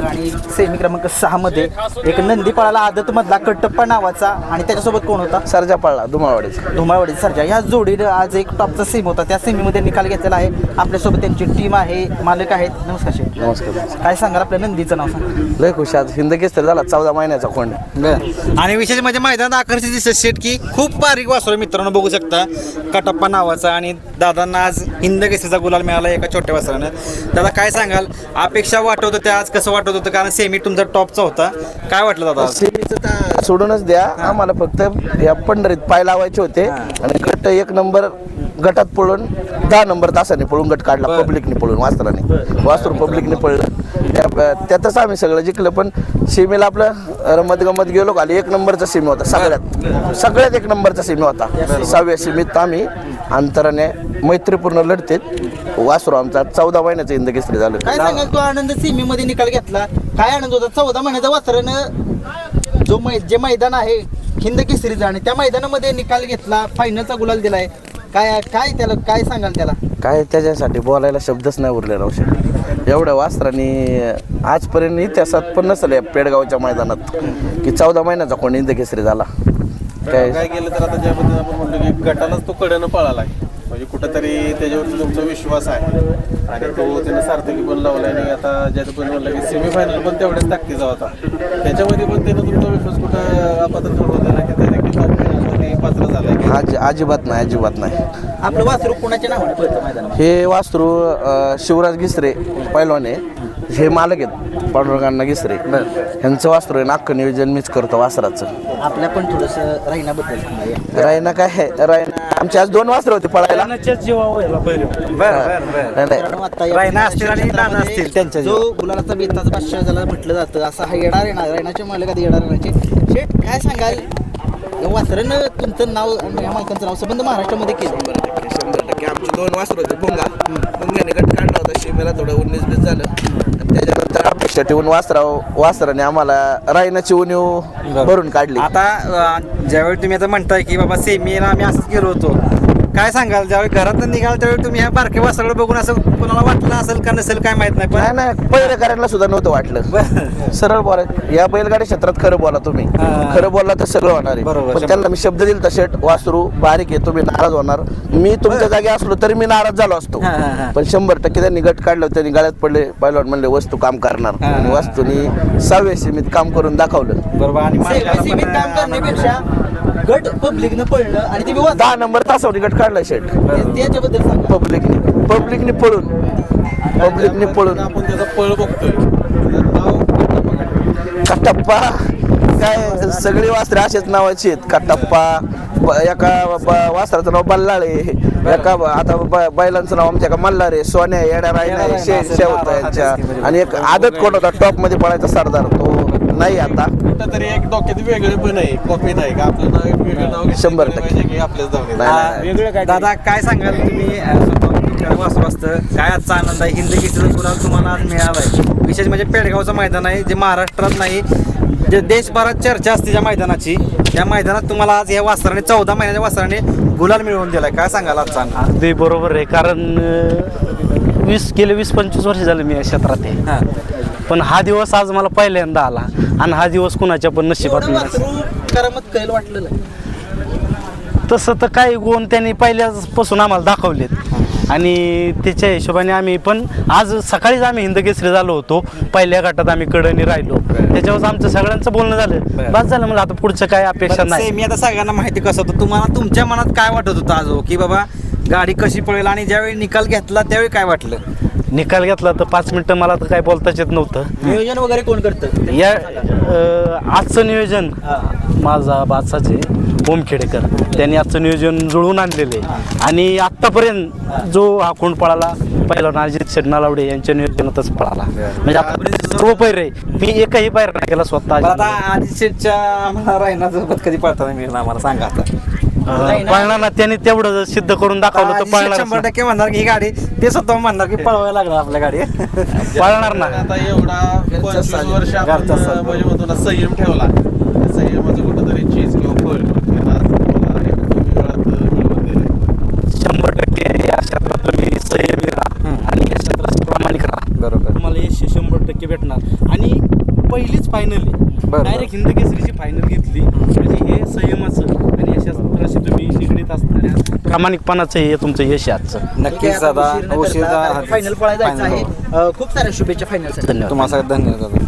आणि सेमी क्रमांक 6 मध्ये एक नंदी पळाला आदत मधला कटप्पा नावाचा आणि त्याच्यासोबत कोण होता? सरजा पळला धुमाळवाडीचा. धुमाळवाडी सरजा. ह्या जोडीनं आज एक टॉपचा सेम होता, त्या सेमीमध्ये निकाल घेतलेला आहे. आपल्यासोबत त्यांची टीम आहे, मालक आहेत. नमस्कार शेठ. नमस्कार. काय सांगाल आपल्या नंदीचं नाव सांगा? लय खुश आज हिंद केसरी झाला 14 महिन्याचा कोंड. आणि विशेष म्हणजे मैदानात आकर्षित दिसत शेट की खूप बारीक वासरू मित्रांनो बघू शकता कटप्पा नावाचा आणि दादांना आज हिंद केसरीचा गुलाल मिळाला एका छोट्या वासरानं. दादा काय सांगाल, अपेक्षा वाटत होतं त्या आज कसं वाटत होतं, कारण सेमी तुमचा टॉपचा होता, काय वाटलं दादा? सेमीचं सोडूनच द्या, आम्हाला फक्त या पंढरीत पाय लावायचे होते आणि गट 1 नंबर गटात पळून 10 नंबर तासाने पळून गट काढला. पब्लिकने पळून वासराने वासरू पब्लिकने पळलं, त्यातच आम्ही सगळं जिंकलं. पण सेमीला आपलं रमत गमत गेलो खाली 1 नंबरचा सेमी होता, सगळ्यात 1 नंबरचा सेमी होता. 6व्या सेमीत आम्ही अंतराने मैत्रीपूर्ण लढतेत वासरू आमचा 14 महिन्याचं हिंद केसरी झालं. काय सांगाल, तो आनंद सेमी मध्ये निकाल घेतला, काय आनंद होता? 14 महिन्याचा वासरानं जे मैदान आहे हिंद केसरीचं आणि त्या मैदानामध्ये निकाल घेतला, फायनलचा गुलाल दिलाय, काय काय त्याला काय सांगाल? त्याला काय त्याच्यासाठी बोलायला शब्दच नाही उरले राव शेठ. एवढ्या वासरांनी आजपर्यंत इतिहासात पण नसेल या पेडगावच्या मैदानात की 14 महिन्याचा कोण हिंद केसरी झाला. काय केलं तर आता ज्याबद्दल आपण म्हणतो की गटालाच तो कडेनं पळाला आहे, म्हणजे कुठंतरी त्याच्यावरती तुमचा विश्वास आहे आणि तो त्यानं सार्थकी पण लावला. आणि आता ज्याचं पण म्हणलं की सेमीफायनल पण तेवढ्याच ताकदीचा होता, त्याच्यामध्ये पण त्यानं तुमचा विश्वास कुठं आपण ठरवला ना की त्याने पात्र झाला? अजिबात नाही. आपलं वासरू कोणाच्या नावाने पळतं मैदानात? हे वासरू शिवराज घिसरे पैलवाने, हे मालक आहेत पांडुरंगांना घिसरे, ह्यांचं वासरू आहे. नाक्क नियोजन मीच करतो वासराचं. आपल्या पण थोडंसं राहिनाबद्दल सांगा. रायना काय आहे, रायना आमची आज 2 वासरं होती पळायला. जो गुलालाचा बेताचा बादशाह ज्याला म्हटलं जातं, असा हा येणार रायनाचे मालक आधी येणार रायनाचे शेठ. काय सांगाल, या वासरानं तुमचं नाव आणि या मालकांचं नाव संबंध महाराष्ट्रामध्ये केलं? 100% आमची 2 वासरं होती. भुंगाने गट काढला होता, शिमेला थोडं 19-20 झालं. त्याच्यानंतर अपेक्षा ठेवून वासराने आम्हाला रायनाची उणीव भरून काढली. आता ज्यावेळी तुम्ही आता म्हणताय की बाबा सेमीला आम्ही असंच गेलो होतो, काय सांगाल, ज्यावेळी घरातून निघाल त्यावेळी तुम्ही ह्या बारक्या वासराला बघून असं कोणाला वाटलं असेल का नसेल काय माहित नाही, पण नाही पहिरेकरांना सुद्धा नव्हतं वाटलं. सरळ बोला, या बैलगाडी क्षेत्रात खरं बोला तुम्ही, खरं बोलला तर सगळं होणार आहे. पण त्यांना मी शब्द दिला तर शेट वासरू बारीक आहे, तुम्ही नाराज होणार. मी तुमच्या जागी असलो तरी मी नाराज झालो असतो, पण 100% त्यांनी गट काढलं, त्यांनी गळ्यात पडले. पहिलवान म्हणले वस्तू काम करणार आणि वस्तूनी 6व्या सीमीत काम करून दाखवलं. बरोबर. आणि सीमित काम करण्यापेक्षा गट पब्लिकनं पळलं आणि ते 10 नंबर तासावरी गट काढला शेट. त्याच्याबद्दल सांगा. पब्लिकने पळून आपण त्याचा पळ बघतोय. कटप्पा काय सगळी वासरे असेच नावाची आहेत. कटप्पा, एका वासराचं नाव बल्लाळे, एका आता बैलांचं नाव आमच्या का मल्हारे, सोन्या, येड्या, रायना, शेवता यांच्या. आणि एक आदत कोण होता टॉप मध्ये पळायचा सरदार, तो नाही आता. कुठंतरी एक डोक्यात वेगळे पण आहे, कॉपी नाही का आपलं नाव, एक वेगळं नाव 100% आपल्याच धावणे. दादा काय सांगाल तुम्ही, वासरू असतं काय आजचा आनंद आहे, हिंद केसरीचा गुलाल तुम्हाला आज मिळालाय. विशेष म्हणजे पेडगावचं मैदान आहे जे महाराष्ट्रात नाही, जे देशभरात चर्चा असते ज्या मैदानाची, त्या मैदानात तुम्हाला आज या वासराने 14 महिन्याच्या वासराने गुलाल मिळवून दिलाय. काय सांगाल आजचा? अगदी बरोबर आहे, कारण 20-25 वर्ष झाले मी या क्षेत्रात आहे. पण हा दिवस आज मला पहिल्यांदा आला आणि हा दिवस कुणाच्या पण नशिबात नाही. करामत कैल वाटलं नाही तसं तर काही गुण त्यांनी पहिल्यापासून आम्हाला दाखवलेत आणि त्याच्या हिशोबाने आम्ही पण आज सकाळीच आम्ही हिंद केसरी झालो होतो. पहिल्या गटात आम्ही कडनी राहिलो, त्याच्यावर आमचं सगळ्यांचं बोलणं झालं. बस झालं मला, आता पुढचं काय अपेक्षा नाही. मी आता सगळ्यांना माहिती कसं होतं, तुम्हाला तुमच्या मनात काय वाटत होतं आज की बाबा गाडी कशी पळेल, आणि ज्यावेळी निकाल घेतला त्यावेळी काय वाटलं? निकाल घेतला तर 5 मिनिटं मला तर काय बोलताच येत नव्हतं. नियोजन वगैरे कोण करतं? या आजचं नियोजन माझा बादशाचे ओमखेडेकर, त्यांनी आजचं नियोजन जुळवून आणलेलं आहे. आणि आत्तापर्यंत जो हा कोण पळाला पहिला अजित शेठ नालावडे यांच्या नियोजनातच पळाला. म्हणजे आता सर्व पैरे मी एकही पैर नाही केला स्वतः. आता अजित शेठच्या आम्हाला रायनासोबत कधी पळताना मिळेल आम्हाला सांगा आता. पळणार ना, त्यांनी तेवढं सिद्ध करून दाखवलं तर पळणार. 100% म्हणणार की ही गाडी, ते स्वतः म्हणणार की पळवायला लागणार आपल्या गाडी, पळणार ना. आता एवढा 25 वर्ष आपण म्हणजे म्हणतो ना संयम ठेवला, संयमाचं कुठंतरी चीज किंवा फळ 100% या क्षेत्रात तुम्ही संयमी राहा आणि या क्षेत्रात प्रामाणिक राहा. बरोबर. तुम्हाला यश 100% टक्के भेटणार आणि पहिलीच फायनल बरं. डायरेक्ट हिंद केसरीची फायनल घेतली म्हणजे हे संयमाचं आणि या क्षेत्राशी तुम्ही निगडीत असणाऱ्या प्रामाणिकपणाचं हे तुमचं यश आहे आजचं. नक्कीच दादा उशीर फायनल पळायला जायचं आहे. खूप साऱ्या शुभेच्छा फायनलसाठी. धन्यवाद. तुम्हाला सगळ्यात धन्यवाद दादा.